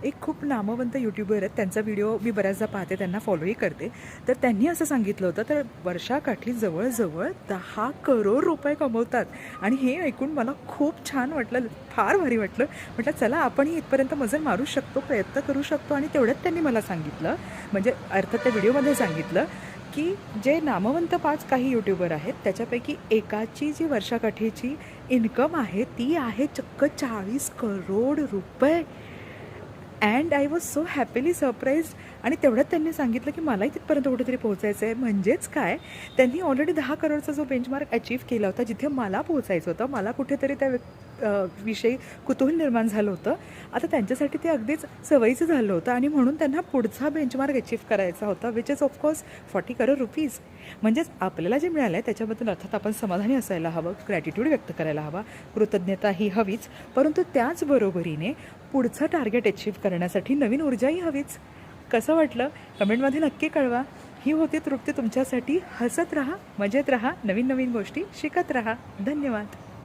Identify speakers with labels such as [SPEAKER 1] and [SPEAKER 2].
[SPEAKER 1] एक खूप नामवंत यूट्यूबर आहेत, त्यांचा व्हिडिओ मी बऱ्याचदा पाहते, त्यांना फॉलोही करते. तर त्यांनी असं सांगितलं होतं, तर वर्षाकाठी जवळजवळ 10 करोड रुपये कमवतात. आणि हे ऐकून मला खूप छान वाटलं, फार भारी वाटलं. म्हटलं चला आपणही इथपर्यंत मजल मारू शकतो, प्रयत्न करू शकतो. आणि तेवढ्यात त्यांनी मला सांगितलं, म्हणजे अर्थात त्या व्हिडिओमध्ये सांगितलं की जे नामवंत 5 काही यूट्यूबर आहेत त्याच्यापैकी एकाची जी वर्षाकाठीची इन्कम आहे ती आहे चक्क 40 करोड रुपये. And I was so happily surprised. आणि तेवढ्यात त्यांनी सांगितलं की मलाही तिथपर्यंत कुठेतरी पोहोचायचं आहे. म्हणजेच काय, त्यांनी ऑलरेडी 10 करोडचा जो बेंचमार्क अचीव केला होता, जिथे मला पोहोचायचं होतं, मला कुठेतरी त्या विषयी कुतूहल निर्माण झालं होतं. आता त्यांच्यासाठी ते अगदीच सवयीचं झालं होतं आणि म्हणून त्यांना पुढचा बेंचमार्क अचीव करायचा होता, which is of course 40 crore rupees. म्हणजेच आपल्याला जे मिळालं आहे त्याच्याबद्दल अर्थात आपण समाधानी असायला हवं, ग्रॅटिट्यूड व्यक्त करायला हवा, कृतज्ञता ही हवीच. परंतु त्याचबरोबरीने पुढचं टार्गेट अचीव करण्यासाठी नवीन ऊर्जाही हवीच. कसं वाटलं कमेंटमध्ये नक्की कळवा. ही होती तृप्ती तुमच्यासाठी. हसत राहा, मजेत राहा, नवीन नवीन गोष्टी शिकत राहा. धन्यवाद.